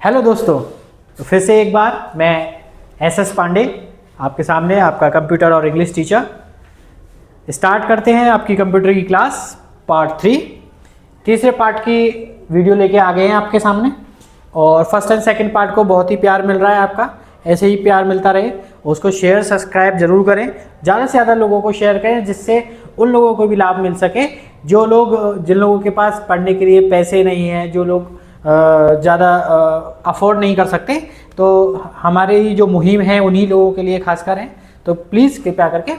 Hello दोस्तों, तो फिर से एक बार मैं एस पांडे आपके सामने, आपका कंप्यूटर और इंग्लिश टीचर। स्टार्ट करते हैं आपकी कंप्यूटर की क्लास पार्ट 3। तीसरे पार्ट की वीडियो लेके आ गए हैं आपके सामने और फर्स्ट एंड सेकंड पार्ट को बहुत ही प्यार मिल रहा है आपका। ऐसे ही प्यार मिलता रहे, उसको शेयर सब्सक्राइब जरूर करें, ज़्यादा से ज़्यादा लोगों को शेयर करें जिससे उन लोगों को भी लाभ मिल सके जिन लोगों के पास पढ़ने के लिए पैसे नहीं हैं, जो लोग ज़्यादा अफोर्ड नहीं कर सकते। तो हमारी जो मुहिम है उन्हीं लोगों के लिए खासकर है, तो प्लीज़ कृपया करके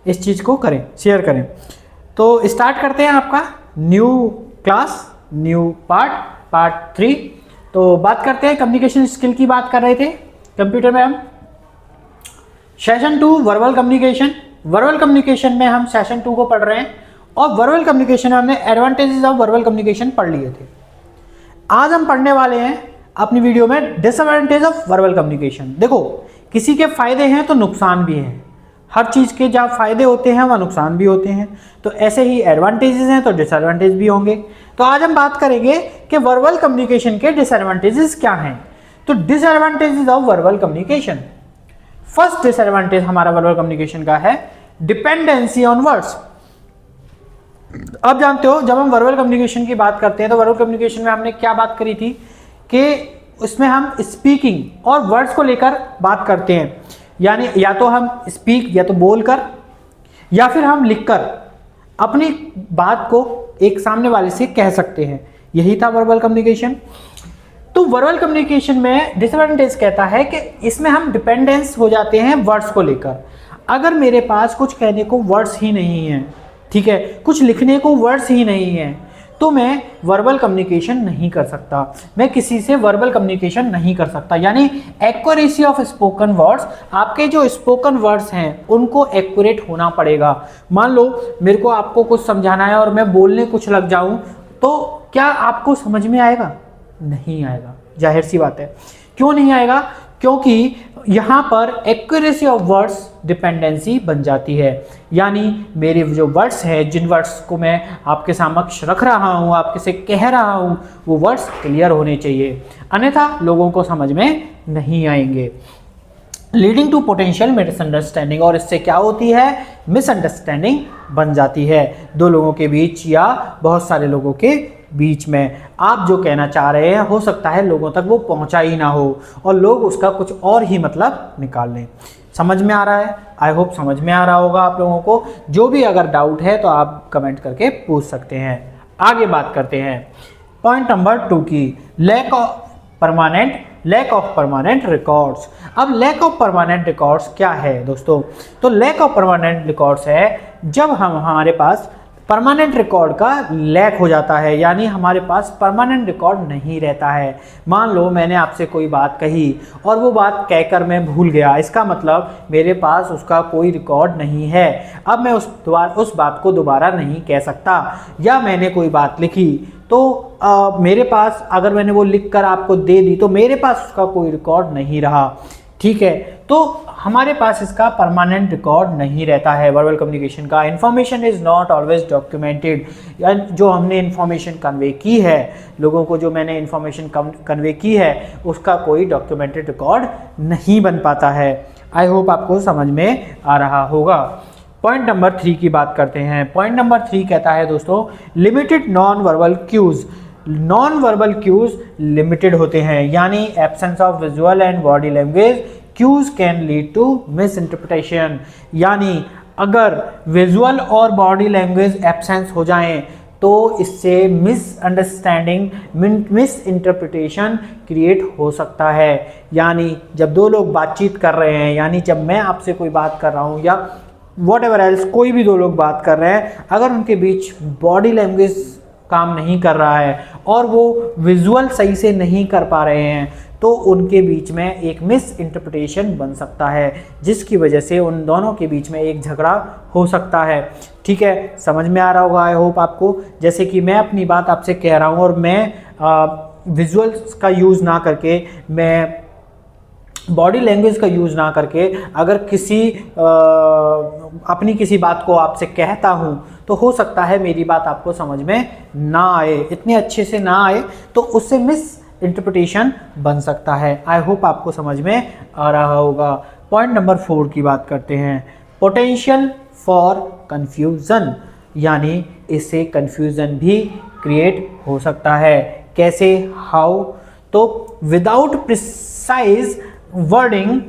इस चीज़ को करें, शेयर करें। तो स्टार्ट करते हैं आपका न्यू क्लास, न्यू पार्ट 3। तो बात करते हैं कम्युनिकेशन स्किल की, बात कर रहे थे कंप्यूटर में हम। Session 2 verbal communication. Verbal communication में हम सेशन 2 को पढ़ रहे हैं और वर्बल कम्युनिकेशन में हमने एडवांटेजेस ऑफ वर्बल कम्युनिकेशन पढ़ लिए थे। आज हम पढ़ने वाले हैं अपनी वीडियो में डिसएडवांटेज ऑफ वर्बल कम्युनिकेशन। देखो, किसी के फायदे हैं तो नुकसान भी हैं। हर चीज़ के जहाँ फायदे होते हैं वहाँ नुकसान भी होते हैं, तो ऐसे ही एडवांटेजेस हैं तो डिसएडवांटेज भी होंगे। तो आज हम बात करेंगे कि वर्बल कम्युनिकेशन के डिसएडवांटेजेस क्या हैं। तो disadvantages of verbal communication. First disadvantage हमारा वर्बल कम्युनिकेशन का है डिपेंडेंसी ऑन वर्ड्स। अब जानते हो, जब हम वर्बल कम्युनिकेशन की बात करते हैं तो वर्बल कम्युनिकेशन में हमने क्या बात करी थी कि उसमें हम स्पीकिंग और वर्ड्स को लेकर बात करते हैं। यानी या तो हम स्पीक, या तो बोलकर, या फिर हम लिखकर अपनी बात को एक सामने वाले से कह सकते हैं। यही था वर्बल कम्युनिकेशन। तो वर्बल कम्युनिकेशन में डिसएडवांटेज कहता है कि इसमें हम डिपेंडेंस हो जाते हैं वर्ड्स को लेकर। अगर मेरे पास कुछ कहने को वर्ड्स ही नहीं है, ठीक है, कुछ लिखने को वर्ड्स ही नहीं है, तो मैं वर्बल कम्युनिकेशन नहीं कर सकता, मैं किसी से वर्बल कम्युनिकेशन नहीं कर सकता। यानी एक्यूरेसी ऑफ स्पोकन वर्ड्स, आपके जो स्पोकन वर्ड्स हैं उनको एक्यूरेट होना पड़ेगा। मान लो मेरे को आपको कुछ समझाना है और मैं बोलने कुछ लग जाऊं, तो क्या आपको समझ में आएगा? नहीं आएगा, जाहिर सी बात है। क्यों नहीं आएगा? क्योंकि यहाँ पर एक्यूरेसी ऑफ वर्ड्स डिपेंडेंसी बन जाती है। यानी मेरे जो वर्ड्स हैं, जिन वर्ड्स को मैं आपके समक्ष रख रहा हूँ, आपके से कह रहा हूँ, वो वर्ड्स क्लियर होने चाहिए, अन्यथा लोगों को समझ में नहीं आएंगे। लीडिंग टू पोटेंशियल मिसअंडरस्टैंडिंग, और इससे क्या होती है? मिसअंडरस्टैंडिंग बन जाती है दो लोगों के बीच या बहुत सारे लोगों के बीच में। आप जो कहना चाह रहे हैं हो सकता है लोगों तक वो पहुंचा ही ना हो और लोग उसका कुछ और ही मतलब निकाल लें। समझ में आ रहा है? आई होप समझ में आ रहा होगा आप लोगों को। जो भी अगर डाउट है तो आप कमेंट करके पूछ सकते हैं। आगे बात करते हैं पॉइंट नंबर 2 की, लैक ऑफ परमानेंट रिकॉर्ड्स। अब लैक ऑफ परमानेंट रिकॉर्ड्स क्या है दोस्तों? तो लैक ऑफ परमानेंट रिकॉर्ड्स है जब हमारे पास परमानेंट रिकॉर्ड का लैक हो जाता है, यानी हमारे पास परमानेंट रिकॉर्ड नहीं रहता है। मान लो मैंने आपसे कोई बात कही और वो बात कहकर मैं भूल गया, इसका मतलब मेरे पास उसका कोई रिकॉर्ड नहीं है। अब मैं उस बात को दोबारा नहीं कह सकता। या मैंने कोई बात लिखी तो मेरे पास, अगर मैंने वो लिख कर आपको दे दी तो मेरे पास उसका कोई रिकॉर्ड नहीं रहा, ठीक है। तो हमारे पास इसका परमानेंट रिकॉर्ड नहीं रहता है वर्बल कम्युनिकेशन का। Information is not always documented, या जो हमने इन्फॉर्मेशन कन्वे की है लोगों को, जो मैंने इन्फॉर्मेशन कन्वे की है, उसका कोई डॉक्यूमेंटेड रिकॉर्ड नहीं बन पाता है। आई होप आपको समझ में आ रहा होगा। पॉइंट नंबर 3 की बात करते हैं। पॉइंट नंबर 3 कहता है दोस्तों, limited non verbal cues. Non verbal cues limited होते हैं, यानी absence of visual and body language cues can lead to misinterpretation. यानी अगर विजुअल और बॉडी लैंग्वेज एब्सेंस हो जाएं तो इससे मिसअंडरस्टैंडिंग, मिस इंटरप्रिटेशन क्रिएट हो सकता है। यानी जब दो लोग बातचीत कर रहे हैं, यानी जब मैं आपसे कोई बात कर रहा हूँ या व्हाटएवर एल्स, कोई भी दो लोग बात कर रहे हैं, अगर उनके बीच बॉडी लैंग्वेज काम नहीं कर रहा है और वो विजुअल सही से नहीं कर पा रहे हैं, तो उनके बीच में एक मिस इंटरप्रिटेशन बन सकता है, जिसकी वजह से उन दोनों के बीच में एक झगड़ा हो सकता है। ठीक है, समझ में आ रहा होगा आई होप आपको। जैसे कि मैं अपनी बात आपसे कह रहा हूँ और मैं विजुअल्स का यूज़ ना करके, मैं बॉडी लैंग्वेज का यूज़ ना करके अगर अपनी किसी बात को आपसे कहता हूँ, तो हो सकता है मेरी बात आपको समझ में ना आए, इतने अच्छे से ना आए, तो उससे मिस इंटरप्रिटेशन बन सकता है। आई होप आपको समझ में आ रहा होगा। पॉइंट नंबर 4 की बात करते हैं, पोटेंशियल फॉर कंफ्यूजन, यानी इससे कंफ्यूजन भी क्रिएट हो सकता है। कैसे, हाउ? तो without precise wording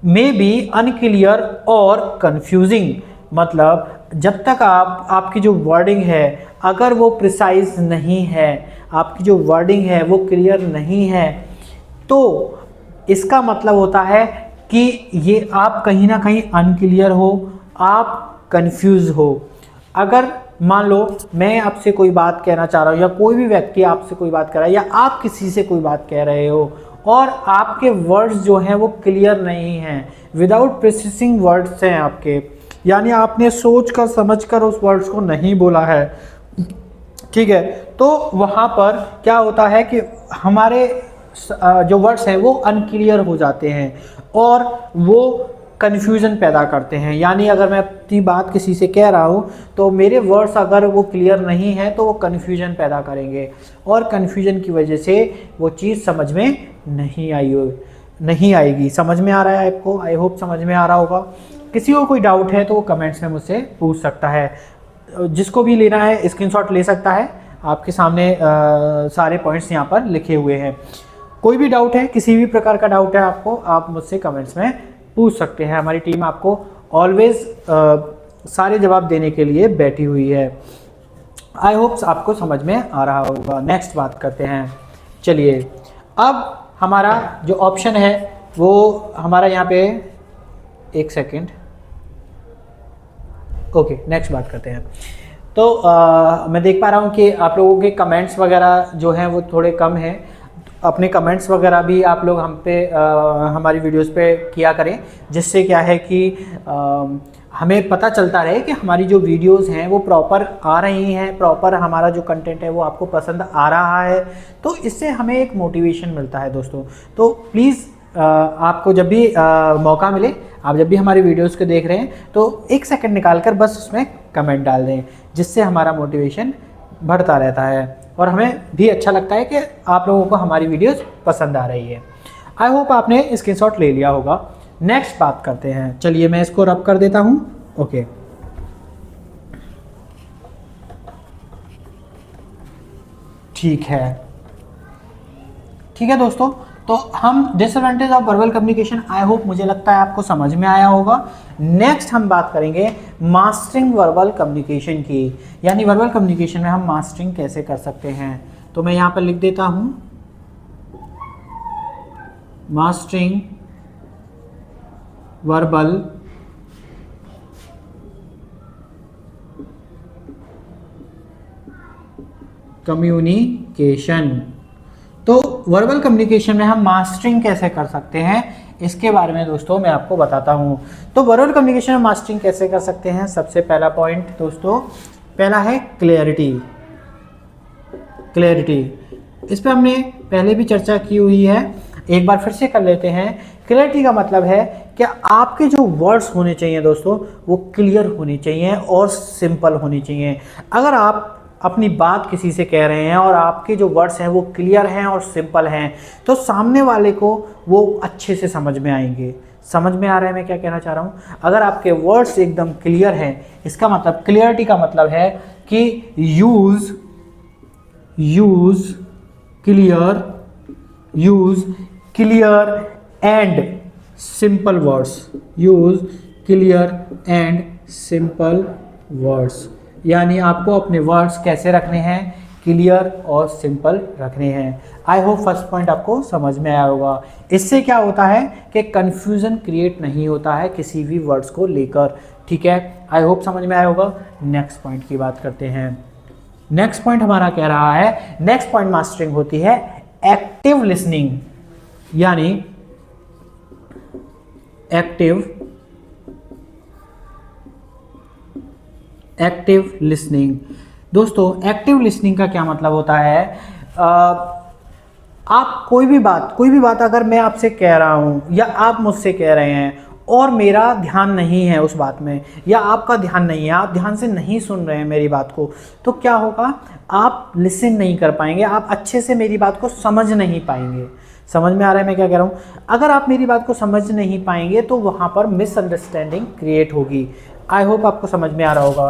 may be unclear और कंफ्यूजिंग, मतलब जब तक आपकी जो वर्डिंग है अगर वो प्रिसाइज नहीं है, आपकी जो वर्डिंग है वो क्लियर नहीं है, तो इसका मतलब होता है कि ये आप कहीं ना कहीं अनक्लियर हो, आप कंफ्यूज हो। अगर मान लो मैं आपसे कोई बात कहना चाह रहा हूँ, या कोई भी व्यक्ति आपसे कोई बात कर रहा है, या आप किसी से कोई बात कह रहे हो और आपके वर्ड्स जो हैं वो क्लियर नहीं हैं, विदाउट प्रिसाइजिंग वर्ड्स हैं आपके, यानी आपने सोच कर समझ कर उस वर्ड्स को नहीं बोला है, ठीक है, तो वहाँ पर क्या होता है कि हमारे जो वर्ड्स हैं वो अनक्लियर हो जाते हैं और वो कन्फ्यूज़न पैदा करते हैं। यानी अगर मैं अपनी बात किसी से कह रहा हूँ तो मेरे वर्ड्स अगर वो क्लियर नहीं है तो वो कन्फ्यूज़न पैदा करेंगे, और कन्फ्यूज़न की वजह से वो चीज़ समझ में नहीं आएगी। समझ में आ रहा है आपको? आई होप समझ में आ रहा होगा। किसी को कोई डाउट है तो वो कमेंट्स में मुझसे पूछ सकता है, जिसको भी लेना है स्क्रीनशॉट ले सकता है। आपके सामने सारे पॉइंट्स यहाँ पर लिखे हुए हैं। कोई भी डाउट है, किसी भी प्रकार का डाउट है आपको, आप मुझसे कमेंट्स में पूछ सकते हैं। हमारी टीम आपको ऑलवेज सारे जवाब देने के लिए बैठी हुई है। आई होप्स आपको समझ में आ रहा होगा। नेक्स्ट बात करते हैं। चलिए, अब हमारा जो ऑप्शन है वो हमारा यहाँ पे, एक सेकेंड, ओके, नेक्स्ट बात करते हैं। तो मैं देख पा रहा हूँ कि आप लोगों के कमेंट्स वगैरह जो हैं वो थोड़े कम हैं। अपने कमेंट्स वगैरह भी आप लोग हम पे हमारी वीडियोस पे किया करें, जिससे क्या है कि हमें पता चलता रहे कि हमारी जो वीडियोस हैं वो प्रॉपर आ रही हैं, प्रॉपर हमारा जो कंटेंट है वो आपको पसंद आ रहा है। तो इससे हमें एक मोटिवेशन मिलता है दोस्तों। तो प्लीज़ आपको जब भी मौका मिले, आप जब भी हमारी वीडियोस को देख रहे हैं तो एक सेकंड निकाल कर बस उसमें कमेंट डाल दें, जिससे हमारा मोटिवेशन बढ़ता रहता है और हमें भी अच्छा लगता है कि आप लोगों को हमारी वीडियोस पसंद आ रही है। आई होप आपने स्क्रीनशॉट ले लिया होगा। नेक्स्ट बात करते हैं। चलिए मैं इसको रब कर देता हूँ। ओके, ठीक है दोस्तों, तो हम disadvantage of verbal communication, I hope मुझे लगता है आपको समझ में आया होगा। नेक्स्ट हम बात करेंगे मास्टरिंग वर्बल कम्युनिकेशन की, यानी वर्बल कम्युनिकेशन में हम मास्टरिंग कैसे कर सकते हैं। तो मैं यहाँ पर लिख देता हूँ मास्टरिंग वर्बल कम्युनिकेशन। तो वर्बल कम्युनिकेशन में हम मास्टरिंग कैसे कर सकते हैं, इसके बारे में दोस्तों मैं आपको बताता हूं। तो वर्बल कम्युनिकेशन में मास्टरिंग कैसे कर सकते हैं, सबसे पहला पॉइंट दोस्तों, पहला है क्लैरिटी। इस पर हमने पहले भी चर्चा की हुई है, एक बार फिर से कर लेते हैं। क्लैरिटी का मतलब है कि आपके जो वर्ड्स होने चाहिए दोस्तों वो क्लियर होने चाहिए और सिंपल होनी चाहिए। अगर आप अपनी बात किसी से कह रहे हैं और आपके जो वर्ड्स हैं वो क्लियर हैं और सिंपल हैं, तो सामने वाले को वो अच्छे से समझ में आएंगे। समझ में आ रहा है मैं क्या कहना चाह रहा हूँ? अगर आपके वर्ड्स एकदम क्लियर हैं, इसका मतलब, क्लियरिटी का मतलब है कि use clear and simple words. Use clear and simple words, यानी आपको अपने वर्ड्स कैसे रखने हैं, क्लियर और सिंपल रखने हैं। आई होप फर्स्ट पॉइंट आपको समझ में आया होगा। इससे क्या होता है कि कंफ्यूजन क्रिएट नहीं होता है किसी भी वर्ड्स को लेकर, ठीक है। आई होप समझ में आया होगा। नेक्स्ट पॉइंट की बात करते हैं। नेक्स्ट पॉइंट हमारा कह रहा है, नेक्स्ट पॉइंट मास्टरिंग होती है एक्टिव लिसनिंग, यानी एक्टिव लिसनिंग। दोस्तों एक्टिव लिसनिंग का क्या मतलब होता है? आप कोई भी बात अगर मैं आपसे कह रहा हूं या आप मुझसे कह रहे हैं और मेरा ध्यान नहीं है उस बात में, या आपका ध्यान नहीं है, आप ध्यान से नहीं सुन रहे हैं मेरी बात को, तो क्या होगा, आप लिसन नहीं कर पाएंगे, आप अच्छे से मेरी बात को समझ नहीं पाएंगे। समझ में आ रहा है मैं क्या कह रहा हूँ? अगर आप मेरी बात को समझ नहीं पाएंगे तो वहाँ पर मिसअंडरस्टैंडिंग क्रिएट होगी। आई होप आपको समझ में आ रहा होगा।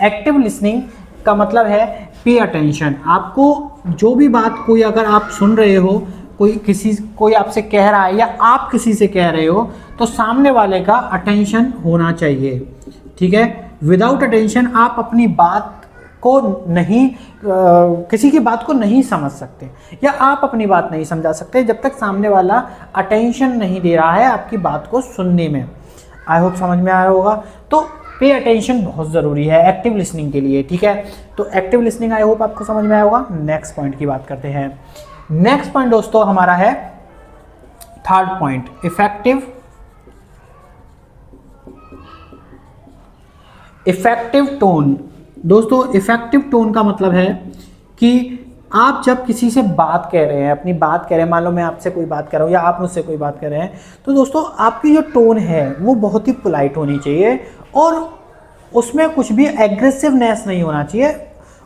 एक्टिव लिसनिंग का मतलब है पे अटेंशन। आपको जो भी बात कोई अगर आप सुन रहे हो, कोई आपसे कह रहा है या आप किसी से कह रहे हो, तो सामने वाले का अटेंशन होना चाहिए, ठीक है। विदाउट अटेंशन आप अपनी बात को नहीं किसी की बात को नहीं समझ सकते, या आप अपनी बात नहीं समझा सकते जब तक सामने वाला अटेंशन नहीं दे रहा है आपकी बात को सुनने में। आई होप समझ में आ रहा होगा। तो पे अटेंशन बहुत ज़रूरी है एक्टिव लिसनिंग के लिए, ठीक है। तो एक्टिव लिसनिंग आई होप आपको समझ में आया होगा। नेक्स्ट पॉइंट की बात करते हैं। नेक्स्ट पॉइंट दोस्तों हमारा है थर्ड पॉइंट, इफेक्टिव टोन। दोस्तों इफेक्टिव टोन का मतलब है कि आप जब किसी से बात कह रहे हैं, अपनी बात कह रहे हैं, मान लो मैं आपसे कोई बात कर रहा हूँ या आप मुझसे कोई बात कर रहे हैं, तो दोस्तों आपकी जो टोन है वो बहुत ही पोलाइट होनी चाहिए और उसमें कुछ भी एग्रेसिवनेस नहीं होना चाहिए।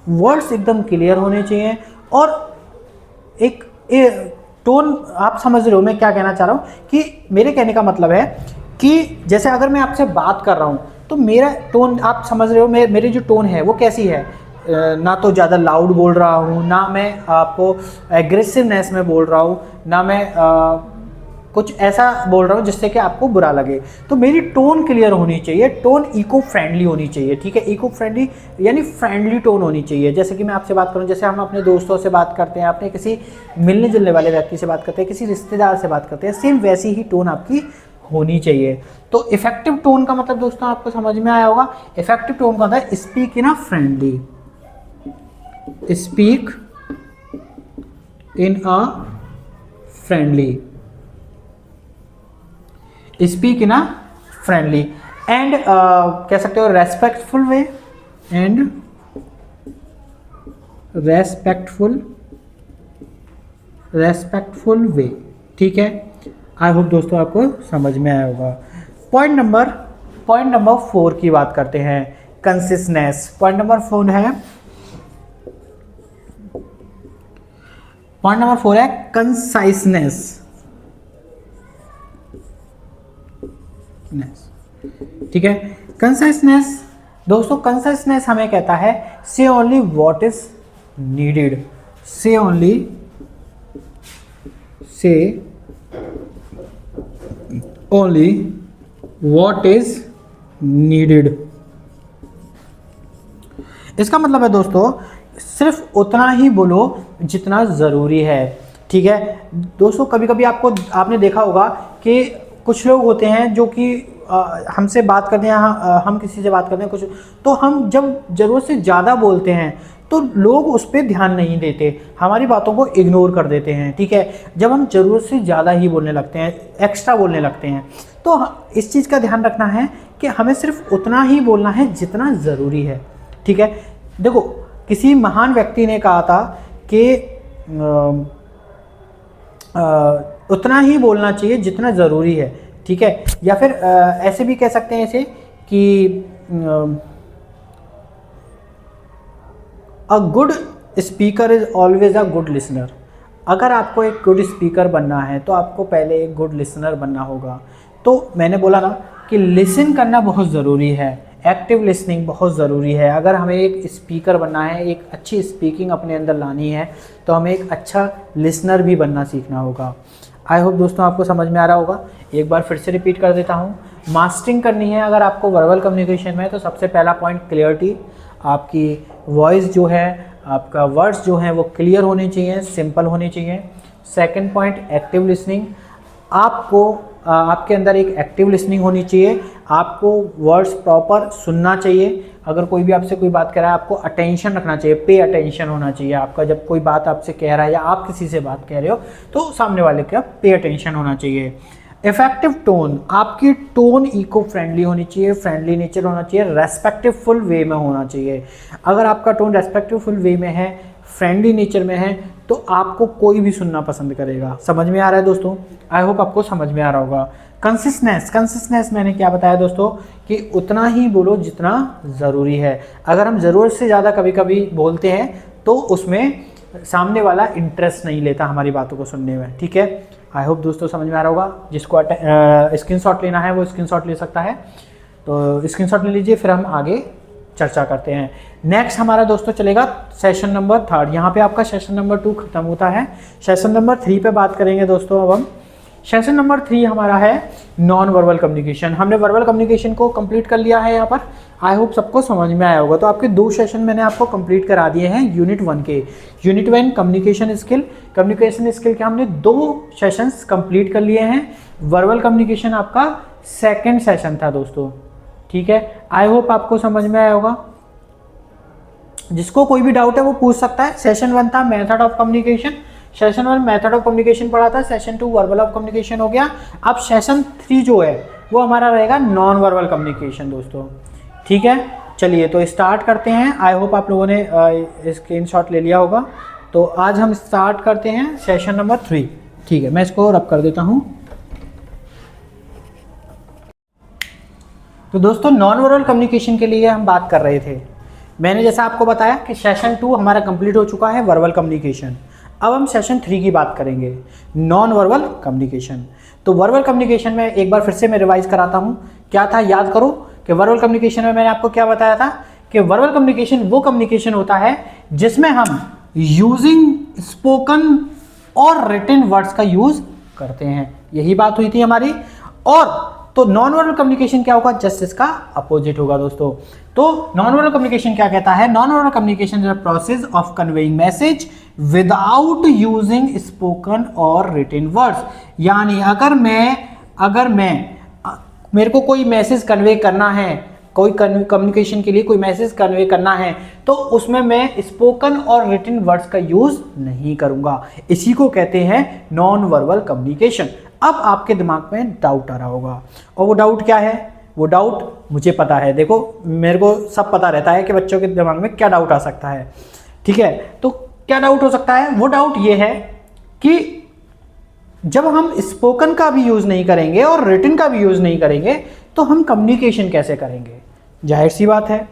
वर्ड्स एकदम क्लियर होने चाहिए और एक टोन, आप समझ रहे हो मैं क्या कहना चाह रहा हूँ, कि मेरे कहने का मतलब है कि जैसे अगर मैं आपसे बात कर रहा हूँ तो मेरा टोन, आप समझ रहे हो मेरी जो टोन है वो कैसी है, ना तो ज़्यादा लाउड बोल रहा हूँ, ना मैं आपको एग्रेसिवनेस में बोल रहा हूँ, ना मैं कुछ ऐसा बोल रहा हूँ जिससे कि आपको बुरा लगे। तो मेरी टोन क्लियर होनी चाहिए, टोन इको फ्रेंडली होनी चाहिए, ठीक है। इको फ्रेंडली यानी फ्रेंडली टोन होनी चाहिए। जैसे कि मैं आपसे बात करूँ, जैसे हम अपने दोस्तों से बात करते हैं, अपने किसी मिलने जुलने वाले व्यक्ति से बात करते हैं, किसी रिश्तेदार से बात करते हैं, सेम वैसी ही टोन आपकी होनी चाहिए। तो इफेक्टिव टोन का मतलब दोस्तों आपको समझ में आया होगा। इफेक्टिव टोन का होता है speak in a friendly, speak in a friendly, speak in a friendly and कह सकते हो रेस्पेक्टफुल वे, एंड रेस्पेक्टफुल वे, ठीक है। आई होप दोस्तों आपको समझ में आया होगा। पॉइंट नंबर 4 की बात करते हैं, कंसिस्टनेस। पॉइंट नंबर 4 है कंसाइसनेस, ठीक है। कंसाइसनेस दोस्तों, कंसाइसनेस हमें कहता है से ओनली व्हाट इज नीडेड, से ओनली व्हाट इज नीडेड। इसका मतलब है दोस्तों सिर्फ उतना ही बोलो जितना ज़रूरी है, ठीक है। दोस्तों कभी कभी आपने देखा होगा कि कुछ लोग होते हैं जो कि हमसे बात करते हैं, हम किसी से बात करते हैं कुछ, तो हम जब ज़रूरत से ज़्यादा बोलते हैं तो लोग उस पर ध्यान नहीं देते, हमारी बातों को इग्नोर कर देते हैं, ठीक है। जब हम ज़रूरत से ज़्यादा ही बोलने लगते हैं, एक्स्ट्रा बोलने लगते हैं, तो इस चीज़ का ध्यान रखना है कि हमें सिर्फ उतना ही बोलना है जितना ज़रूरी है, ठीक है। देखो किसी महान व्यक्ति ने कहा था कि उतना ही बोलना चाहिए जितना ज़रूरी है, ठीक है। या फिर ऐसे भी कह सकते हैं ऐसे कि a good speaker is always a good listener. अगर आपको एक गुड स्पीकर बनना है तो आपको पहले एक गुड लिसनर बनना होगा। तो मैंने बोला ना कि लिसन करना बहुत ज़रूरी है, एक्टिव लिसनिंग बहुत ज़रूरी है। अगर हमें एक स्पीकर बनना है, एक अच्छी स्पीकिंग अपने अंदर लानी है, तो हमें एक अच्छा लिसनर भी बनना सीखना होगा। आई होप दोस्तों आपको समझ में आ रहा होगा। एक बार फिर से रिपीट कर देता हूँ, मास्टरिंग करनी है अगर आपको वर्बल कम्युनिकेशन में, तो सबसे पहला पॉइंट क्लियरिटी। आपकी वॉइस जो है, आपका वर्ड्स जो हैं वो क्लियर होने चाहिए, सिंपल होने चाहिए। Second point active listening. आपके अंदर एक एक्टिव लिसनिंग होनी चाहिए, आपको वर्ड्स प्रॉपर सुनना चाहिए। अगर कोई भी आपसे कोई बात कर रहा है, आपको अटेंशन रखना चाहिए, पे अटेंशन होना चाहिए आपका। जब कोई बात आपसे कह रहा है या आप किसी से बात कह रहे हो तो सामने वाले का पे अटेंशन होना चाहिए। इफेक्टिव टोन, आपकी टोन इको फ्रेंडली होनी चाहिए, फ्रेंडली नेचर होना चाहिए, रेस्पेक्टफुल वे में होना चाहिए। अगर आपका टोन रेस्पेक्टफुल वे में है, फ्रेंडली नेचर में है, तो आपको कोई भी सुनना पसंद करेगा। समझ में आ रहा है दोस्तों? आई होप आपको समझ में आ रहा होगा। कंसिस्टेंस मैंने क्या बताया दोस्तों कि उतना ही बोलो जितना ज़रूरी है। अगर हम ज़रूरत से ज़्यादा कभी कभी बोलते हैं तो उसमें सामने वाला इंटरेस्ट नहीं लेता हमारी बातों को सुनने में। ठीक है, आई होप दोस्तों समझ में आ रहा होगा। जिसको स्क्रीनशॉट लेना है वो स्क्रीनशॉट ले सकता है, तो स्क्रीनशॉट ले लीजिए, फिर हम आगे चर्चा करते हैं। नेक्स्ट हमारा दोस्तों चलेगा सेशन नंबर 3। यहाँ पे आपका सेशन नंबर 2 खत्म होता है। सेशन नंबर 3 पे बात करेंगे दोस्तों। अब हम सेशन नंबर 3 हमारा है नॉन वर्बल कम्युनिकेशन। हमने वर्बल कम्युनिकेशन को कंप्लीट कर लिया है यहाँ पर। आई होप सबको समझ में आया होगा। तो आपके 2 सेशन मैंने आपको कंप्लीट करा दिए हैं यूनिट 1 के। यूनिट 1 कम्युनिकेशन स्किल के हमने 2 सेशंस कंप्लीट कर लिए हैं। वर्बल कम्युनिकेशन आपका सेकेंड सेशन था दोस्तों। ठीक है, आई होप आपको समझ में आया होगा। जिसको कोई भी डाउट है वो पूछ सकता है। सेशन 1 था method of communication, session 1 method of communication पढ़ा था। सेशन 2 वर्बल ऑफ कम्युनिकेशन हो गया। अब सेशन 3 जो है वो हमारा रहेगा नॉन वर्बल कम्युनिकेशन दोस्तों। ठीक है, चलिए तो स्टार्ट करते हैं। आई होप आप लोगों ने स्क्रीनशॉट ले लिया होगा। तो आज हम स्टार्ट करते हैं सेशन नंबर 3। ठीक है, मैं इसको रब कर देता हूँ। तो दोस्तों नॉन वर्बल कम्युनिकेशन के लिए हम बात कर रहे थे। मैंने जैसा आपको बताया कि सेशन 2 हमारा कंप्लीट हो चुका है वर्बल कम्युनिकेशन। अब हम सेशन 3 की बात करेंगे, नॉन वर्बल कम्युनिकेशन। तो वर्बल कम्युनिकेशन में एक बार फिर से मैं रिवाइज कराता हूँ। क्या था याद करो कि वर्बल कम्युनिकेशन में मैंने आपको क्या बताया था कि वर्बल कम्युनिकेशन वो कम्युनिकेशन होता है जिसमें हम यूजिंग स्पोकन और रिटन वर्ड्स का यूज करते हैं। यही बात हुई थी हमारी। और तो नॉन वर्बल कम्युनिकेशन क्या होगा, जस्ट इसका अपोजिट होगा दोस्तों। तो नॉन वर्बल कम्युनिकेशन क्या कहता है, non verbal communication is a process of conveying message without using spoken और रिटन वर्ड्स। यानी अगर मैं मेरे को कोई मैसेज कन्वे करना है, कोई कम्युनिकेशन के लिए कोई मैसेज कन्वे करना है, तो उसमें मैं स्पोकन और रिटन वर्ड्स का यूज नहीं करूंगा। इसी को कहते हैं नॉन वर्बल कम्युनिकेशन। अब आपके दिमाग में डाउट आ रहा होगा, और वो डाउट क्या है? वो डाउट मुझे पता है। देखो मेरे को सब पता रहता है कि बच्चों के दिमाग में क्या डाउट आ सकता है। ठीक है, तो क्या डाउट हो सकता है? वो डाउट ये है कि जब हम स्पोकन का भी यूज नहीं करेंगे और रिटन का भी यूज नहीं करेंगे तो हम कम्युनिकेशन कैसे करेंगे? जाहिर सी बात है,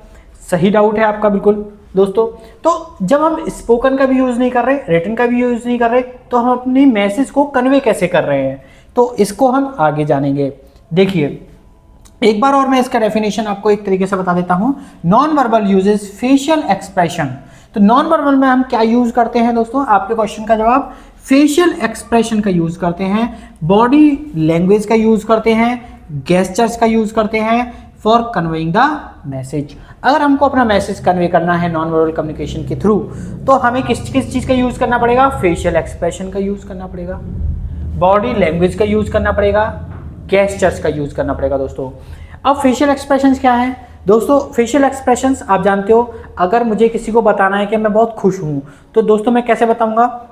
सही डाउट है आपका बिल्कुल दोस्तों। तो जब हम स्पोकन का भी यूज नहीं कर रहे, रिटन का भी यूज नहीं कर रहे, तो हम अपनी मैसेज को कन्वे कैसे कर रहे हैं? तो इसको हम आगे जानेंगे। देखिए एक बार और मैं इसका डेफिनेशन आपको एक तरीके से बता देता हूं। Non verbal uses facial expression. तो नॉन वर्बल में हम क्या यूज करते हैं दोस्तों? आपके क्वेश्चन का जवाब, फेशियल एक्सप्रेशन का यूज करते हैं, बॉडी लैंग्वेज का यूज करते हैं, गेस्चर्स का यूज करते हैं फॉर कन्वेइंग द मैसेज। अगर हमको अपना मैसेज कन्वे करना है नॉन वर्बल कम्युनिकेशन के थ्रू, तो हमें किस चीज का यूज करना पड़ेगा? फेशियल एक्सप्रेशन का यूज करना पड़ेगा, बॉडी लैंग्वेज का यूज करना पड़ेगा, गेस्चर्स का यूज करना पड़ेगा दोस्तों। अब फेशियल एक्सप्रेशंस क्या है दोस्तों? फेशियल एक्सप्रेशंस आप जानते हो, अगर मुझे किसी को बताना है कि मैं बहुत खुश हूं, तो दोस्तों मैं कैसे बताऊंगा?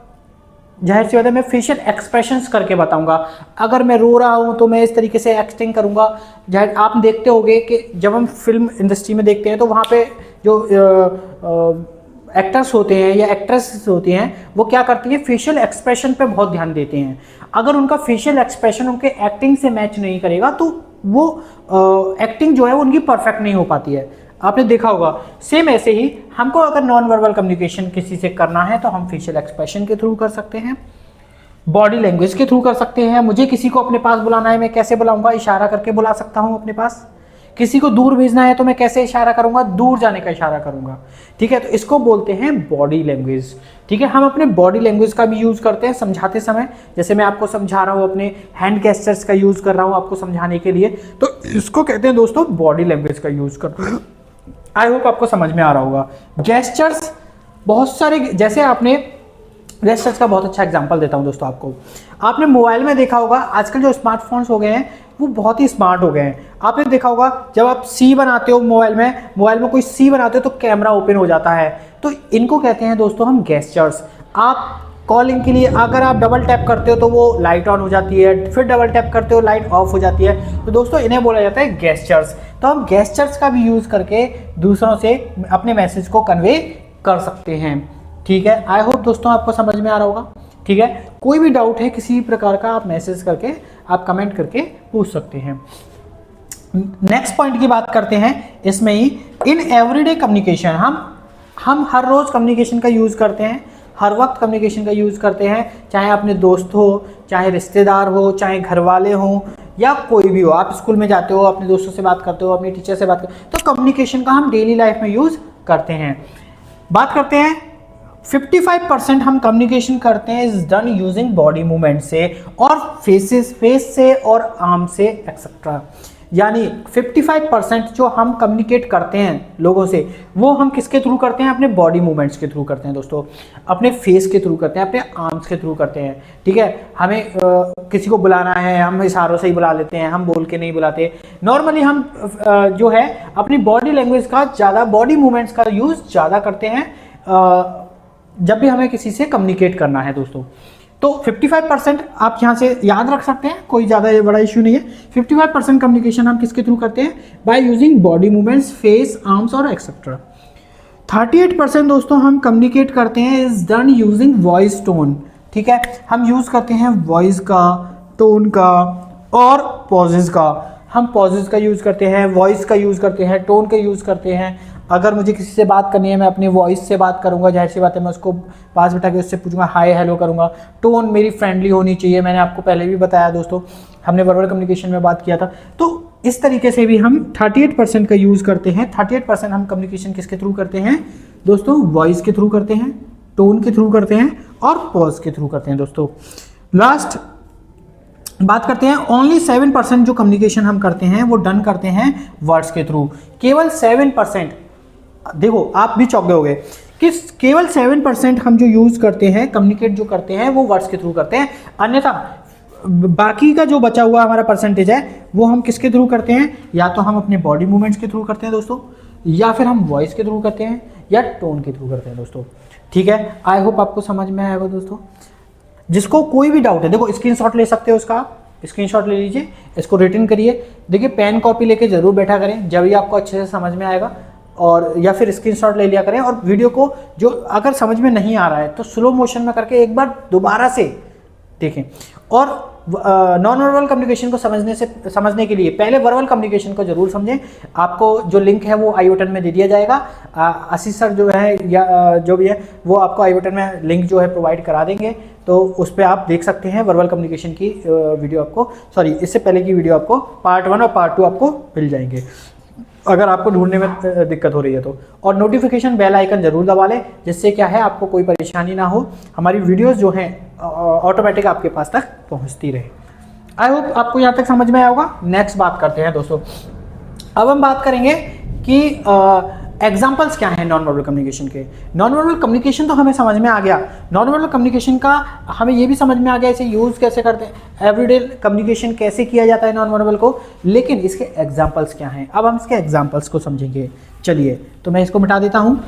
जाहिर सी बात है, मैं फेशियल एक्सप्रेशंस करके बताऊंगा। अगर मैं रो रहा हूं तो मैं इस तरीके से एक्टिंग करूंगा। जाहिर आप देखते होंगे कि जब हम फिल्म इंडस्ट्री में देखते हैं तो वहां पे जो एक्टर्स होते हैं या एक्ट्रेसेस होती हैं, वो क्या करती हैं? फेशियल एक्सप्रेशन पे बहुत ध्यान देते हैं। अगर उनका फेशियल एक्सप्रेशन उनके एक्टिंग से मैच नहीं करेगा तो वो एक्टिंग जो है उनकी परफेक्ट नहीं हो पाती है। आपने देखा होगा। सेम ऐसे ही हमको अगर नॉन वर्बल कम्युनिकेशन किसी से करना है तो हम फेशियल एक्सप्रेशन के थ्रू कर सकते हैं, बॉडी लैंग्वेज के थ्रू कर सकते हैं। मुझे किसी को अपने पास बुलाना है, मैं कैसे बुलाऊंगा? इशारा करके बुला सकता हूं अपने पास। किसी को दूर भेजना है तो मैं कैसे इशारा करूंगा? दूर जाने का इशारा करूंगा। ठीक है, तो इसको बोलते हैं बॉडी लैंग्वेज। ठीक है, हम अपने बॉडी लैंग्वेज का भी यूज करते हैं समझाते समय। जैसे मैं आपको समझा रहा हूं, अपने हैंड गेस्चर्स का यूज कर रहा हूं आपको समझाने के लिए, तो इसको कहते हैं दोस्तों बॉडी लैंग्वेज का यूज करते हैं। आई होप आपको समझ में आ रहा होगा। गेस्चर्स बहुत सारे, जैसे आपने गेस्चर्स का बहुत अच्छा एग्जांपल देता हूं दोस्तों आपको। आपने मोबाइल में देखा होगा, आजकल जो स्मार्टफोन्स हो गए हैं वो बहुत ही स्मार्ट हो गए हैं। आपने देखा होगा जब आप सी बनाते हो मोबाइल में कोई सी बनाते हो तो कैमरा ओपन हो जाता है। तो इनको कहते हैं दोस्तों हम गेस्चर्स। आप कॉलिंग के लिए अगर आप डबल टैप करते हो तो वो लाइट ऑन हो जाती है, फिर डबल टैप करते हो लाइट ऑफ हो जाती है। तो दोस्तों इन्हें बोला जाता है गेस्चर्स। तो हम गेस्चर्स का भी यूज करके दूसरों से अपने मैसेज को कन्वे कर सकते हैं। ठीक है, आई होप दोस्तों आपको समझ में आ रहा होगा। ठीक है, कोई भी डाउट है किसी प्रकार का, आप मैसेज करके, आप कमेंट करके पूछ सकते हैं। नेक्स्ट पॉइंट की बात करते हैं इसमें ही, इन एवरीडे कम्युनिकेशन, हम हर रोज कम्युनिकेशन का यूज करते हैं, हर वक्त कम्युनिकेशन का यूज करते हैं, चाहे अपने दोस्त हो, चाहे रिश्तेदार हो, चाहे घर वाले हो, या कोई भी हो। आप स्कूल में जाते हो, अपने दोस्तों से बात करते हो, अपने टीचर से बात करते हो, तो कम्युनिकेशन का हम डेली लाइफ में यूज करते हैं। बात करते हैं 55% हम कम्युनिकेशन करते हैं is done using body movement से और फेस से और आर्म से एक्सेट्रा। यानी 55% जो हम कम्युनिकेट करते हैं लोगों से, वो हम किसके थ्रू करते हैं? अपने बॉडी मूवमेंट्स के थ्रू करते हैं दोस्तों, अपने फेस के थ्रू करते हैं, अपने आर्म्स के थ्रू करते हैं। ठीक है, हमें किसी को बुलाना है, हम इशारों से ही बुला लेते हैं, हम बोल के नहीं बुलाते। नॉर्मली हम जो है अपनी बॉडी लैंग्वेज का ज़्यादा, बॉडी मूवमेंट्स का यूज़ ज़्यादा करते हैं जब भी हमें किसी से कम्युनिकेट करना है दोस्तों। तो 55% आप यहाँ से याद रख सकते हैं, कोई ज़्यादा बड़ा इशू नहीं है। 55% कम्युनिकेशन हम किसके थ्रू करते हैं? By using body movements, face, arms और एक्सेट्रा। 38% दोस्तों हम कम्युनिकेट करते हैं is done using voice tone. ठीक है, हम यूज़ करते हैं वॉइस का, टोन का और पॉजेज का। हम पॉजेज का यूज़ करते हैं, वॉइस का यूज़ करते हैं, टोन का यूज़ करते हैं। अगर मुझे किसी से बात करनी है, मैं अपनी वॉइस से बात करूंगा, जाहिर सी बात है मैं उसको पास बिठा के उससे पूछूंगा, हाय हेलो करूंगा। टोन मेरी फ्रेंडली होनी चाहिए, मैंने आपको पहले भी बताया दोस्तों, हमने वर्बल कम्युनिकेशन में बात किया था। तो इस तरीके से भी हम 38% का यूज़ करते हैं। 38% हम कम्युनिकेशन किसके थ्रू करते हैं दोस्तों? वॉइस के थ्रू करते हैं, टोन के थ्रू करते हैं और पॉज के थ्रू करते हैं दोस्तों। लास्ट बात करते हैं, ओनली 7% जो कम्युनिकेशन हम करते हैं वो डन करते हैं वर्ड्स के थ्रू। केवल 7%, देखो आप भी चौंक गए होंगे कि केवल 7% हम जो यूज करते हैं, कम्युनिकेट जो करते हैं, वो वर्ड्स के थ्रू करते हैं। अन्यथा बाकी का जो बचा हुआ हमारा परसेंटेज है वो हम किसके थ्रू करते हैं? या तो हम अपने बॉडी मूवमेंट्स के थ्रू करते हैं दोस्तों, या फिर हम वॉइस के थ्रू करते हैं, या टोन के थ्रू करते हैं दोस्तों। ठीक है, आई होप आपको समझ में आएगा दोस्तों। जिसको कोई भी डाउट है, देखो स्क्रीनशॉट ले सकते हो उसका, स्क्रीनशॉट ले लीजिए, इसको रिटर्न करिए। देखिए पेन कॉपी लेके जरूर बैठा करें, जब भी आपको अच्छे से समझ में आएगा, और या फिर स्क्रीनशॉट ले लिया करें। और वीडियो को जो अगर समझ में नहीं आ रहा है तो स्लो मोशन में करके एक बार दोबारा से देखें। और नॉन वर्बल कम्युनिकेशन को समझने के लिए पहले वर्बल कम्युनिकेशन को जरूर समझें। आपको जो लिंक है वो आई बटन में दे दिया जाएगा। आशीष सर जो है या जो भी है वो आपको आई बटन में लिंक जो है प्रोवाइड करा देंगे, तो उस पर आप देख सकते हैं वर्बल कम्युनिकेशन की वीडियो आपको, सॉरी इससे पहले की वीडियो आपको पार्ट 1 और पार्ट 2 आपको मिल जाएंगे, अगर आपको ढूंढने में दिक्कत हो रही है तो। और नोटिफिकेशन बेल आइकन जरूर दबा लें, जिससे क्या है आपको कोई परेशानी ना हो, हमारी वीडियोस जो हैं ऑटोमेटिक आपके पास तक पहुंचती रहे। आई होप आपको यहाँ तक समझ में आया होगा। नेक्स्ट बात करते हैं दोस्तों, अब हम बात करेंगे कि एग्जाम्पल्स क्या हैं नॉन वर्बल कम्युनिकेशन के। नॉन वर्बल कम्युनिकेशन तो हमें समझ में आ गया, नॉन वर्बल कम्युनिकेशन का हमें ये भी समझ में आ गया इसे यूज़ कैसे करते हैं, एवरीडे कम्युनिकेशन कैसे किया जाता है नॉन वर्बल को। लेकिन इसके एग्जाम्पल्स क्या हैं, अब हम इसके एग्जाम्पल्स को समझेंगे। चलिए तो मैं इसको मिटा देता हूँ।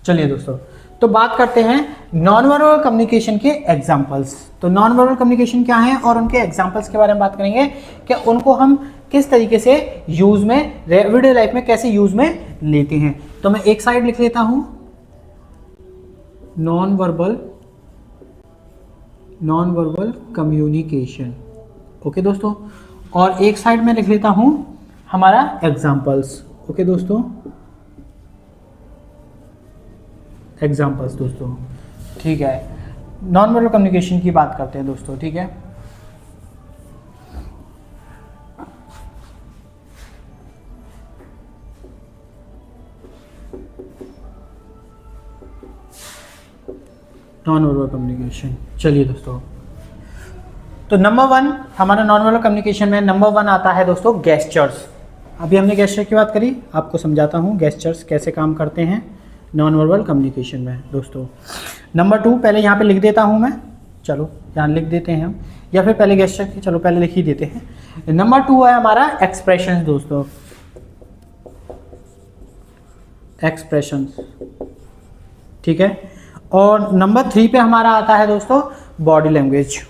चलिए दोस्तों, तो बात करते हैं नॉन वर्बल कम्युनिकेशन के एग्जांपल्स। तो नॉन वर्बल कम्युनिकेशन क्या है और उनके एग्जांपल्स के बारे में बात करेंगे कि उनको हम किस तरीके से यूज में, एवरीडे लाइफ में कैसे यूज में लेते हैं। तो मैं एक साइड लिख लेता हूं नॉन वर्बल कम्युनिकेशन, ओके दोस्तों, और एक साइड में लिख लेता हूं हमारा एग्जांपल्स, ओके दोस्तों, एग्जाम्पल्स दोस्तों। ठीक है, नॉन वर्बल कम्युनिकेशन की बात करते हैं दोस्तों। ठीक है, नॉन वर्बल कम्युनिकेशन। चलिए दोस्तों, तो नंबर 1 हमारा नॉन वर्बल कम्युनिकेशन में नंबर 1 आता है दोस्तों गेस्चर्स। अभी हमने गेस्चर की बात करी, आपको समझाता हूँ गेस्चर्स कैसे काम करते हैं नॉन वर्बल कम्युनिकेशन में दोस्तों। नंबर 2 पहले यहाँ पे लिख देता हूँ मैं, चलो यहाँ लिख देते हैं हम, या फिर पहले गेस्चर की, चलो पहले लिख ही देते हैं। नंबर 2 है हमारा एक्सप्रेशंस दोस्तों, एक्सप्रेशंस। ठीक है, और नंबर 3 पे हमारा आता है दोस्तों body language,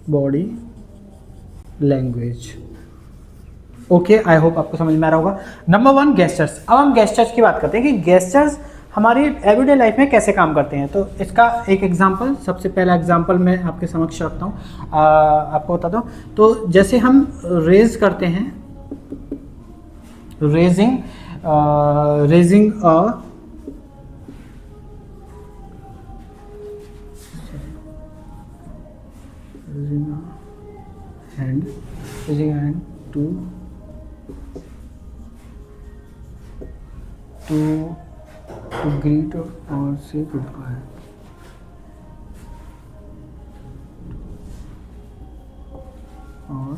body language. Okay, I hope आपको समझ में आ रहा होगा। Number 1 gestures. अब हम गेस्चर्स की बात करते हैं कि गेस्चर्स हमारी एवरीडे लाइफ में कैसे काम करते हैं। तो इसका एक एग्जांपल, सबसे पहला एग्जांपल मैं आपके समक्ष रखता हूँ, आपको बता दूँ। तो जैसे हम रेज करते हैं, raising a hand, raising a hand to greet or say goodbye. और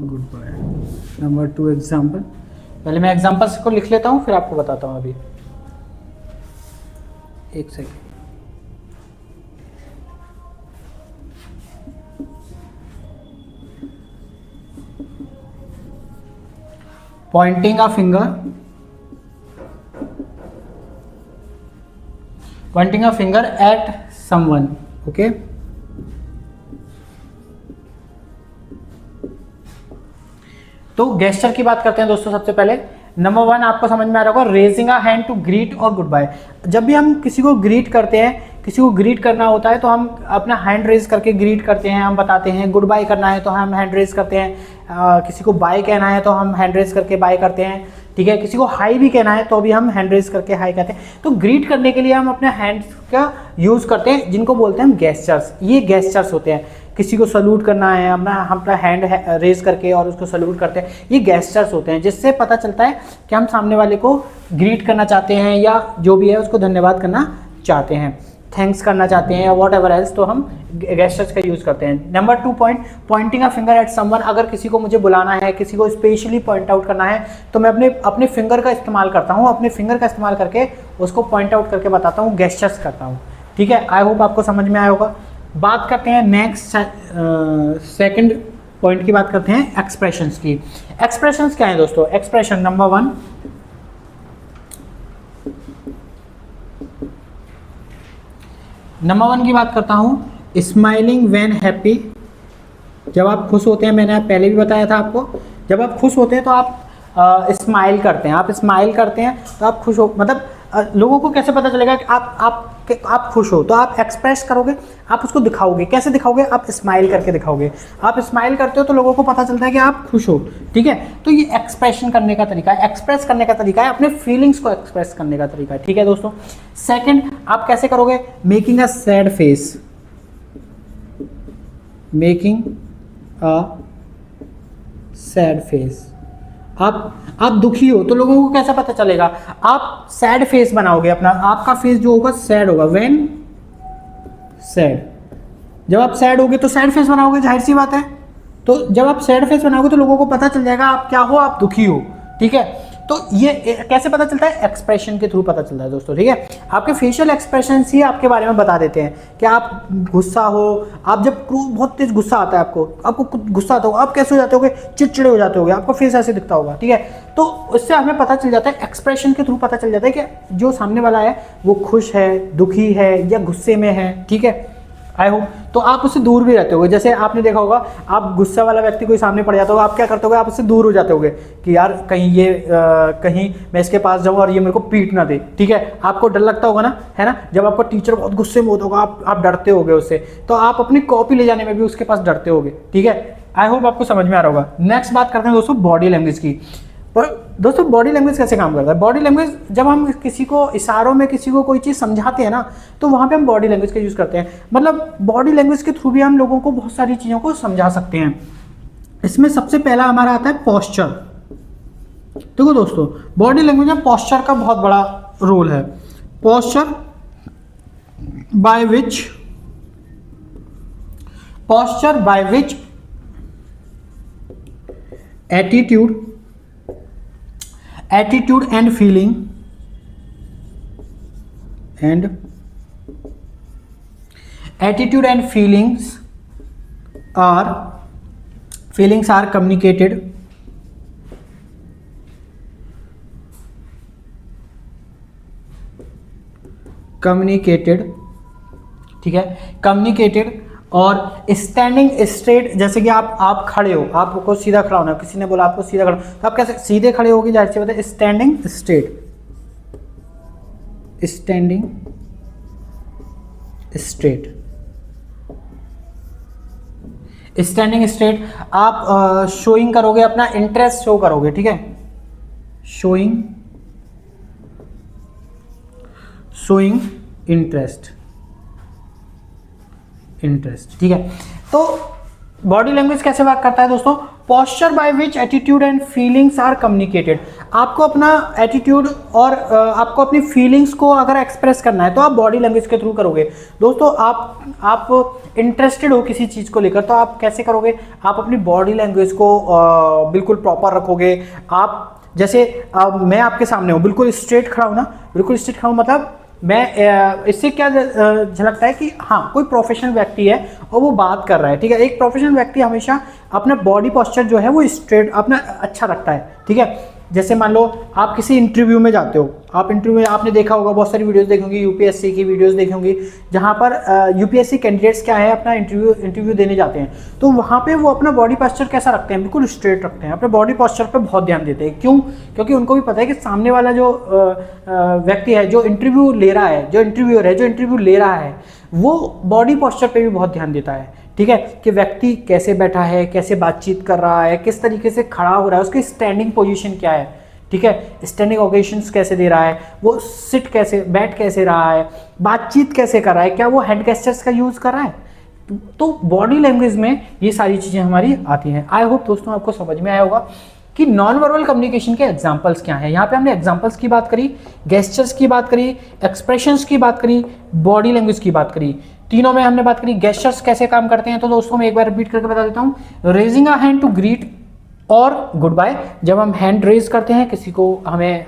goodbye. Number 2 example. पहले मैं एग्जाम्पल्स को लिख लेता हूँ, फिर आपको बताता हूँ। अभी एक second. pointing a finger at someone, okay। तो गेस्चर की बात करते हैं दोस्तों। सबसे पहले नंबर 1 आपको समझ में आ रहा होगा, raising a hand to greet और गुड बाय। जब भी हम किसी को ग्रीट करते हैं, किसी को ग्रीट करना होता है तो हम अपना हैंड रेज करके ग्रीट करते हैं, हम बताते हैं। गुड बाय करना है तो हम हैंड रेज करते हैं, किसी को बाय कहना है तो हम हैंड रेज करके बाय करते हैं, ठीक है। किसी को हाई भी कहना है तो भी हम हैंड रेज करके हाई कहते हैं। तो ग्रीट करने के लिए हम अपने हैंड्स का यूज़ करते हैं, जिनको बोलते हैं हम गेस्चर्स। ये गेस्चर्स होते हैं। किसी को सल्यूट करना है, हम अपना हैंड रेज करके और उसको सल्यूट करते हैं, ये गेस्चर्स होते हैं, जिससे पता चलता है कि हम सामने वाले को ग्रीट करना चाहते हैं या जो भी है उसको धन्यवाद करना चाहते हैं, थैंक्स करना चाहते हैं या वॉट एवर एल्स, तो हम गेस्चर्स का यूज़ करते हैं। Number 2 point, pointing a finger at someone. अगर किसी को मुझे बुलाना है, किसी को स्पेशली पॉइंट आउट करना है, तो मैं अपने फिंगर का इस्तेमाल करता हूँ। अपने फिंगर का इस्तेमाल करके उसको पॉइंट आउट करके बताता हूँ, गेस्चर्स करता हूँ, ठीक है। आई होप आपको समझ में आया होगा। बात करते हैं नेक्स्ट सेकंड पॉइंट की बात करते हैं, एक्सप्रेशंस की। एक्सप्रेशंस क्या है दोस्तों? एक्सप्रेशन नंबर 1, की बात करता हूं, स्माइलिंग व्हेन हैप्पी। जब आप खुश होते हैं, मैंने पहले भी बताया था आपको, जब आप खुश होते हैं तो आप स्माइल करते हैं। आप स्माइल करते हैं तो आप खुश हो, मतलब लोगों को कैसे पता चलेगा कि आप खुश हो? तो आप एक्सप्रेस करोगे, आप उसको दिखाओगे। कैसे दिखाओगे? आप स्माइल करके दिखाओगे। आप स्माइल करते हो तो लोगों को पता चलता है कि आप खुश हो, ठीक है। तो ये एक्सप्रेशन करने का तरीका है, एक्सप्रेस करने का तरीका है, अपने फीलिंग्स को एक्सप्रेस करने का तरीका है, ठीक है दोस्तों। सेकंड, आप कैसे करोगे? Making a sad face, making a sad face. आप दुखी हो तो लोगों को कैसा पता चलेगा? आप सैड फेस बनाओगे अपना, आपका फेस जो होगा सैड होगा, व्हेन सैड। जब आप सैड होगे तो सैड फेस बनाओगे, जाहिर सी बात है। तो जब आप सैड फेस बनाओगे तो लोगों को पता चल जाएगा आप क्या हो, आप दुखी हो, ठीक है। तो ये कैसे पता चलता है? एक्सप्रेशन के थ्रू पता चलता है दोस्तों, ठीक है। आपके फेशियल एक्सप्रेशन ही आपके बारे में बता देते हैं कि आप गुस्सा हो। आप जब बहुत तेज गुस्सा आता है, आपको गुस्सा आता होगा, आप कैसे हो जाते होगे? चिड़चिड़े हो जाते होगे, आपका फेस ऐसे दिखता होगा, ठीक है। तो उससे हमें पता चल जाता है, एक्सप्रेशन के थ्रू पता चल जाता है कि जो सामने वाला है वो खुश है, दुखी है या गुस्से में है, ठीक है। आई होप तो आप उससे दूर भी रहते होगे। जैसे आपने देखा होगा, आप गुस्सा वाला व्यक्ति कोई सामने पड़ जाता होगा, आप क्या करते होगे? आप उससे दूर हो जाते होगे कि यार कहीं मैं इसके पास जाऊँ और ये मेरे को पीट ना दे, ठीक है। आपको डर लगता होगा ना, है ना। जब आपका टीचर बहुत गुस्से में होता होगा, आप डरते होगे उससे, तो आप अपनी कॉपी ले जाने में भी उसके पास डरते होगे, ठीक है। आई होप आपको समझ में आ रहा होगा। नेक्स्ट बात करते हैं दोस्तों बॉडी लैंग्वेज की। पर दोस्तों बॉडी लैंग्वेज कैसे काम करता है? बॉडी लैंग्वेज, जब हम किसी को इशारों में किसी को कोई चीज़ समझाते हैं ना, तो वहाँ पे हम बॉडी लैंग्वेज का यूज़ करते हैं। मतलब बॉडी लैंग्वेज के थ्रू भी हम लोगों को बहुत सारी चीज़ों को समझा सकते हैं। इसमें सबसे पहला हमारा आता है पोस्चर। देखो दोस्तों, बॉडी लैंग्वेज में पोस्चर का बहुत बड़ा रोल है। Posture by which attitude and feelings are communicated ठीक है, communicated और स्टैंडिंग स्ट्रेट, जैसे कि आप खड़े हो, आपको सीधा खड़ा होना है, किसी ने बोला आपको सीधा खड़ा, तो आप कैसे सीधे खड़े होगी, जाहिर सी बात है standing straight, standing straight, standing straight. आप शोइंग करोगे, अपना इंटरेस्ट शो करोगे, ठीक है, शोइंग इंटरेस्ट, ठीक है। तो बॉडी लैंग्वेज कैसे वर्क करता है दोस्तों? Posture by which attitude and feelings are communicated. आपको अपना एटीट्यूड और आपको अपनी फीलिंग्स को अगर एक्सप्रेस करना है तो आप बॉडी लैंग्वेज के थ्रू करोगे। दोस्तों आप इंटरेस्टेड हो किसी चीज़ को लेकर तो आप कैसे करोगे? आप अपनी बॉडी लैंग्वेज को बिल्कुल प्रॉपर रखोगे। आप जैसे मैं आपके सामने हूँ, बिल्कुल स्ट्रेट खड़ा हूँ ना, बिल्कुल स्ट्रेट खड़ा हूँ, मतलब मैं इससे क्या झलकता है कि हाँ कोई प्रोफेशनल व्यक्ति है और वो बात कर रहा है, ठीक है। एक प्रोफेशनल व्यक्ति हमेशा अपना बॉडी पोस्चर जो है वो स्ट्रेट अपना अच्छा रखता है, ठीक है। जैसे मान लो आप किसी इंटरव्यू में जाते हो, आप इंटरव्यू में आपने देखा होगा, बहुत सारी वीडियोस देखी होंगी, यूपीएससी की वीडियोस देखी होंगी, जहाँ पर यूपीएससी कैंडिडेट्स क्या है अपना इंटरव्यू देने जाते हैं, तो वहाँ पे वो अपना बॉडी पोस्चर कैसा रखते हैं? बिल्कुल स्ट्रेट रखते हैं, अपने बॉडी पोस्चर पे बहुत ध्यान देते हैं। क्यों? क्योंकि उनको भी पता है कि सामने वाला जो व्यक्ति है, जो इंटरव्यू ले रहा है, जो इंटरव्यूअर है, जो इंटरव्यू ले रहा है, वो बॉडी पोस्चर पे भी बहुत ध्यान देता है, ठीक है, कि व्यक्ति कैसे बैठा है, कैसे बातचीत कर रहा है, किस तरीके से खड़ा हो रहा है, उसकी स्टैंडिंग पोजीशन क्या है, ठीक है, स्टैंडिंग ओवेशंस कैसे दे रहा है, वो सिट कैसे, बैठ कैसे रहा है, बातचीत कैसे कर रहा है, क्या वो हैंड गेस्चर्स का यूज़ कर रहा है। तो बॉडी लैंग्वेज में ये सारी चीज़ें हमारी आती हैं। आई होप दोस्तों आपको समझ में आया होगा कि नॉन वर्बल कम्युनिकेशन के एग्जाम्पल्स क्या हैं। यहाँ पे हमने एग्जाम्पल्स की बात करी, गेस्चर्स की बात करी, एक्सप्रेशंस की बात करी, बॉडी लैंग्वेज की बात करी। तीनों में हमने बात करी गेस्चर्स कैसे काम करते हैं। तो दोस्तों मैं एक बार रिपीट करके बता देता हूँ। Raising a hand to greet और गुड बाय, जब हम हैंड रेज करते हैं, किसी को हमें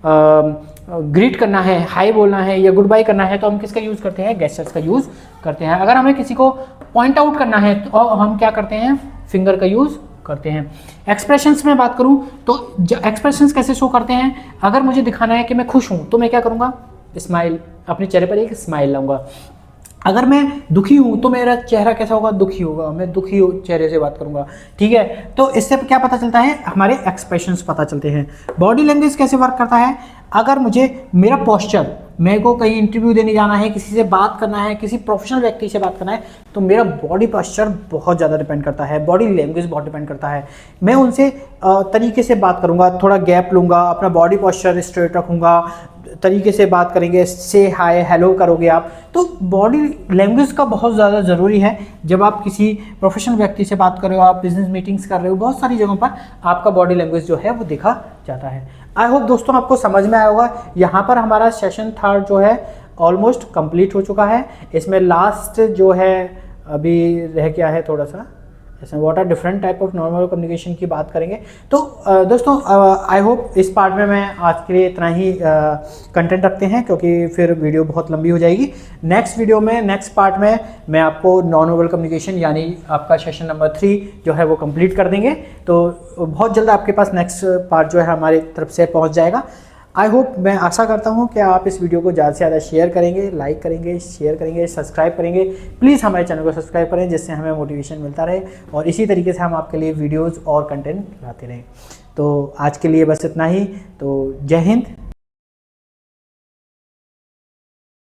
ग्रीट करना है, हाई बोलना है या गुड बाय करना है, तो हम किसका यूज़ करते हैं? गेस्चर्स का यूज़ करते हैं। अगर हमें किसी को पॉइंट आउट करना है तो हम क्या करते हैं? फिंगर का यूज़ करते हैं। एक्सप्रेशंस में बात करूं तो एक्सप्रेशंस कैसे शो करते हैं? अगर मुझे दिखाना है कि मैं खुश हूं तो मैं क्या करूंगा? स्माइल, अपने चेहरे पर एक स्माइल लाऊंगा। अगर मैं दुखी हूं तो मेरा चेहरा कैसा होगा? दुखी होगा, मैं दुखी चेहरे से बात करूंगा, ठीक है। तो इससे क्या पता चलता है? हमारे एक्सप्रेशंस पता चलते हैं। बॉडी लैंग्वेज कैसे वर्क करता है? अगर मुझे मेरा पोस्चर, मेरे को कहीं इंटरव्यू देने जाना है, किसी से बात करना है, किसी प्रोफेशनल व्यक्ति से बात करना है, तो मेरा बॉडी पोस्चर बहुत ज़्यादा डिपेंड करता है, बॉडी लैंग्वेज बहुत डिपेंड करता है। मैं उनसे तरीके से बात करूंगा, थोड़ा गैप लूंगा, अपना बॉडी पोस्चर स्ट्रेट रखूंगा, तरीके से बात करेंगे, से हाय हेलो करोगे आप। तो बॉडी लैंग्वेज का बहुत ज़्यादा ज़रूरी है जब आप किसी प्रोफेशनल व्यक्ति से बात कर रहे हो, आप बिजनेस मीटिंग्स कर रहे हो, बहुत सारी जगहों पर आपका बॉडी लैंग्वेज जो है वो देखा जाता है। आई होप दोस्तों आपको समझ में आया होगा। यहाँ पर हमारा सेशन 3 जो है ऑलमोस्ट कंप्लीट हो चुका है। इसमें लास्ट जो है अभी रह गया है थोड़ा सा, जैसे what are different type of normal communication की बात करेंगे। तो दोस्तों आई होप इस पार्ट में मैं आज के लिए इतना ही कंटेंट रखते हैं, क्योंकि फिर वीडियो बहुत लंबी हो जाएगी। नेक्स्ट वीडियो में, नेक्स्ट पार्ट में मैं आपको नॉन वर्बल कम्युनिकेशन यानी आपका सेशन नंबर 3 जो है वो कंप्लीट कर देंगे। तो बहुत जल्द आपके पास नेक्स्ट पार्ट जो है हमारी तरफ से पहुँच जाएगा। आई होप, मैं आशा करता हूँ कि आप इस वीडियो को ज़्यादा से ज़्यादा शेयर करेंगे, लाइक करेंगे, शेयर करेंगे, सब्सक्राइब करेंगे। प्लीज़ हमारे चैनल को सब्सक्राइब करें, जिससे हमें मोटिवेशन मिलता रहे और इसी तरीके से हम आपके लिए वीडियोस और कंटेंट लाते रहें। तो आज के लिए बस इतना ही। तो जय हिंद।